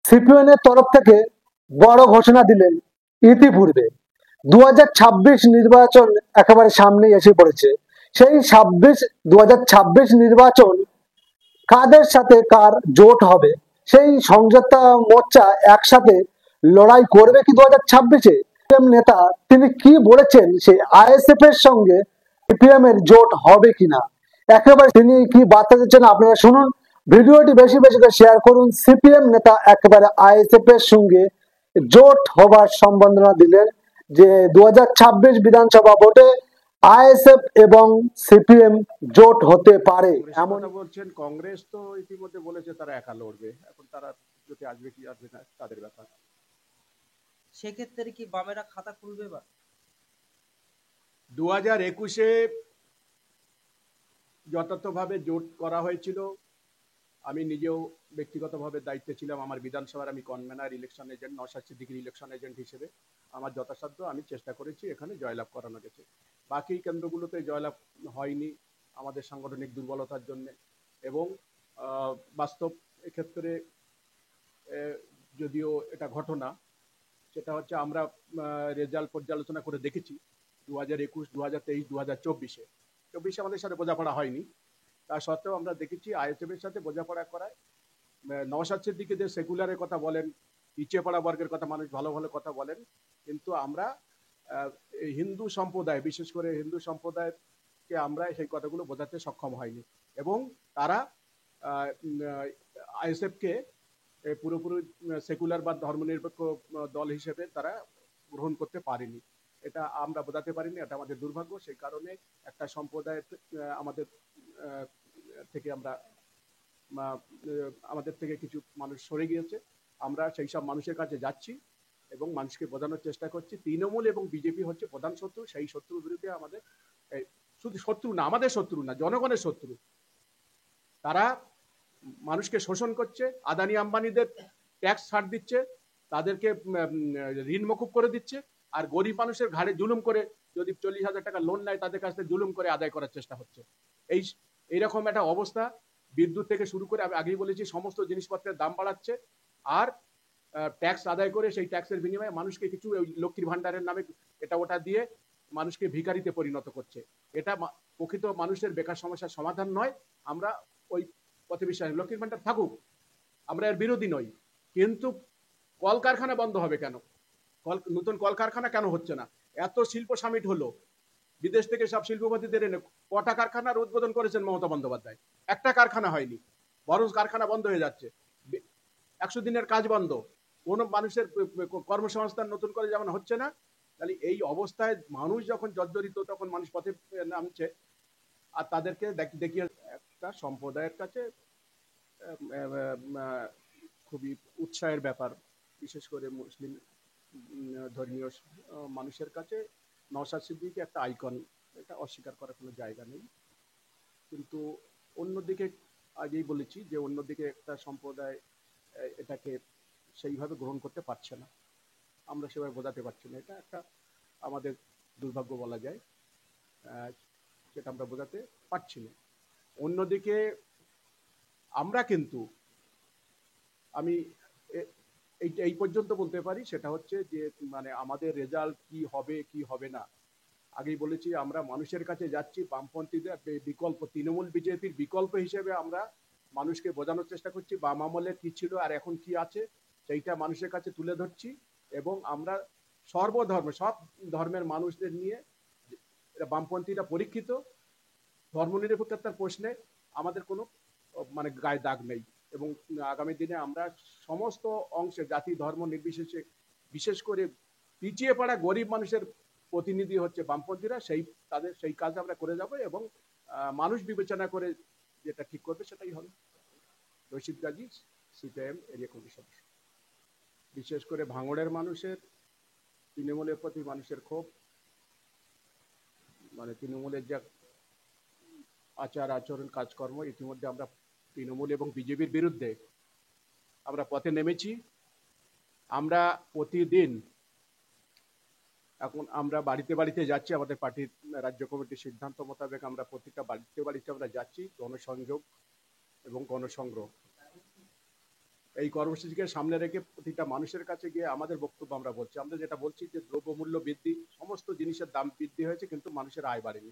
CPM এর তরফ থেকে বড় ঘোষণা দিলেন। ইতিপূর্বে 2026 নির্বাচন একেবারে সামনে এসে পড়েছে। সেই 2026 নির্বাচন কাদের সাথে কার জোট হবে, সেই সংযুক্তা মোর্চা একসাথে লড়াই করবে কি 2026-এ? সিপিএম নেতা তিনি কি বলেছেন, সেই আইএসএফ এর সঙ্গে সিপিএম এর জোট হবে কিনা, একেবারে তিনি কি বার্তা দিচ্ছেন আপনারা শুনুন। ভিডিওটি বেশি বেশি করে শেয়ার করুন। সিপিএম নেতা একেবারে আইএসএফ এর সঙ্গে জোট হবার সম্ভাবনা দিলেন, যে 2026 বিধানসভা ভোটে আইএসএফ এবং সিপিএম জোট হতে পারে এমন বলছেন। কংগ্রেস তো ইতিমধ্যে বলেছে তারা একা লড়বে, এখন তারা যদি আসবে কি আসবে না তাদের ব্যাপার। সেক্ষেত্রে কি বামেরা খাতা খুলবে? বা 2021-এ যথাযথভাবে জোট করা হয়েছিল। আমি নিজেও ব্যক্তিগতভাবে দায়িত্বে ছিলাম, আমার বিধানসভার আমি কনভেনার, ইলেকশন এজেন্ট, নওশাদ সিদ্দিকীর ইলেকশন এজেন্ট হিসেবে আমার যথাসাধ্য আমি চেষ্টা করেছি এখানে জয়লাভ করানো গেছে। বাকি কেন্দ্রগুলোতে জয়লাভ হয়নি আমাদের সাংগঠনিক দুর্বলতার জন্য। এবং বাস্তব এক্ষেত্রে যদিও এটা ঘটনা, সেটা হচ্ছে আমরা রেজাল্ট পর্যালোচনা করে দেখেছি 2021, 2023, 2024-এ আমাদের সাথে বোঝাপড়া হয়নি। তা সত্ত্বেও আমরা দেখেছি আইএসএফ এর সাথে বোঝাপড়া করায় নওশাদ সিদ্দিকীদের সেকুলারের কথা বলেন, পিছিয়ে পড়া বর্গের কথা মানুষ ভালো ভালো কথা বলেন, কিন্তু আমরা হিন্দু সম্প্রদায়, বিশেষ করে হিন্দু সম্প্রদায়কে আমরা সেই কথাগুলো বোঝাতে সক্ষম হয়নি। এবং তারা আইএসএফকে পুরোপুরি সেকুলার বা ধর্মনিরপেক্ষ দল হিসেবে তারা গ্রহণ করতে পারেনি। এটা আমরা বোঝাতে পারিনি, এটা আমাদের দুর্ভাগ্য। সেই কারণে একটা সম্প্রদায় আমাদের থেকে কিছু মানুষ সরে গিয়েছে। আমরা সেই সব মানুষের কাছে যাচ্ছি এবং মানুষকে বোঝানোর চেষ্টা করছি তৃণমূল এবং বিজেপি হচ্ছে প্রধান শত্রু। সেই শত্রুর বিরুদ্ধে আমাদের, শুধু শত্রু না, আমাদের শত্রু না, জনগণের শত্রু। তারা মানুষকে শোষণ করছে, আদানি আম্বানিদের ট্যাক্স ছাড় দিচ্ছে, তাদেরকে ঋণ মকুব করে দিচ্ছে, আর গরিব মানুষের ঘাড়ে জুলুম করে, যদি 40,000 টাকা লোন নেয় তাদের কাছ থেকে জুলুম করে আদায় করার চেষ্টা হচ্ছে। এইরকম একটা অবস্থা। বিদ্যুৎ থেকে শুরু করে আমি আগেই বলেছি সমস্ত জিনিসপত্রের দাম বাড়াচ্ছে, আর ট্যাক্স আদায় করে সেই ট্যাক্সের বিনিময়ে মানুষকে কিছু লক্ষ্মীর ভান্ডারের নামে এটা ওটা দিয়ে মানুষকে ভিখারিতে পরিণত করছে। এটা প্রকৃত মানুষের বেকার সমস্যার সমাধান নয়। আমরা ওই পথে বিশ্বাস, লক্ষ্মীর ভান্ডার থাকুক, আমরা এর বিরোধী নই, কিন্তু কলকারখানা বন্ধ হবে কেন? নতুন কলকারখানা কেন হচ্ছে না? এত শিল্প সামিট হলো, বিদেশ থেকে সব শিল্পপতিদের এনে কটা কারখানার উদ্বোধন করেছেন মমতা বন্দ্যোপাধ্যায়? একটা কারখানা হয়নি, বরং কারখানা বন্ধ হয়ে যাচ্ছে। 100 দিনের কাজ বন্ধ, কোন মানুষের কর্মসংস্থান নতুন করে যেমন হচ্ছে না। তাহলে এই অবস্থায় মানুষ যখন জর্জরিত, তখন মানুষ পথে নামছে। আর তাদেরকে দেখিয়ে একটা সম্প্রদায়ের কাছে খুবই উৎসাহের ব্যাপার, বিশেষ করে মুসলিম ধর্মীয় মানুষের কাছে নওশাদ সিদ্দিকী একটা আইকন, এটা অস্বীকার করার কোনো জায়গা নেই। কিন্তু অন্যদিকে আগেই বলেছি যে অন্যদিকে একটা সম্প্রদায় এটাকে সেইভাবে গ্রহণ করতে পারছে না, আমরা সেভাবে বোঝাতে পারছি না। এটা একটা আমাদের দুর্ভাগ্য বলা যায়, সেটা আমরা বোঝাতে পারছি না। অন্যদিকে আমরা কিন্তু, আমি এই পর্যন্ত বলতে পারি, সেটা হচ্ছে যে মানে আমাদের রেজাল্ট কি হবে কি হবে না, আগেই বলেছি আমরা মানুষের কাছে যাচ্ছি। বামপন্থীদের বিকল্প, তৃণমূল বিজেপির বিকল্প হিসেবে আমরা মানুষকে বোঝানোর চেষ্টা করছি। বাম আমলে কি ছিল আর এখন কি আছে সেইটা মানুষের কাছে তুলে ধরছি। এবং আমরা সর্বধর্ম, সব ধর্মের মানুষদের নিয়ে, বামপন্থীরা পরীক্ষিত, ধর্মনিরপেক্ষতার প্রশ্নে আমাদের কোনো মানে গায়ে দাগ নেই। এবং আগামী দিনে আমরা সমস্ত অংশে, জাতি ধর্ম নির্বিশেষে, বিশেষ করে পিছিয়ে পড়া গরিব মানুষের প্রতিনিধি হচ্ছে বামপন্থীরা, সেই কাজ আমরা করে যাব। এবং মানুষ বিবেচনা করে যেটা ঠিক করবে সেটাই হবে। Rashid Gazi, CPIM area committee সদস্য। বিশেষ করে ভাঙড়ের মানুষের তৃণমূলের প্রতি মানুষের ক্ষোভ, মানে তৃণমূলের যা আচার আচরণ কাজকর্ম, ইতিমধ্যে আমরা তৃণমূল এবং বিজেপির বিরুদ্ধে আমরা পথে নেমেছি। আমরা প্রতিদিন এখন আমরা বাড়িতে বাড়িতে যাচ্ছি, আমাদের পার্টির রাজ্য কমিটির সিদ্ধান্ত মোতাবেক আমরা প্রত্যেকটা বাড়িতে বাড়িতে আমরা যাচ্ছি, গণসংযোগ এবং গণসংগ্রহ। এই কর্মসূচিকে সামনে রেখে প্রতিটা মানুষের কাছে গিয়ে আমাদের বক্তব্য আমরা বলছি, আমরা যেটা বলছি যে দ্রব্যমূল্য বৃদ্ধি, সমস্ত জিনিসের দাম বৃদ্ধি হয়েছে কিন্তু মানুষের আয় বাড়েনি।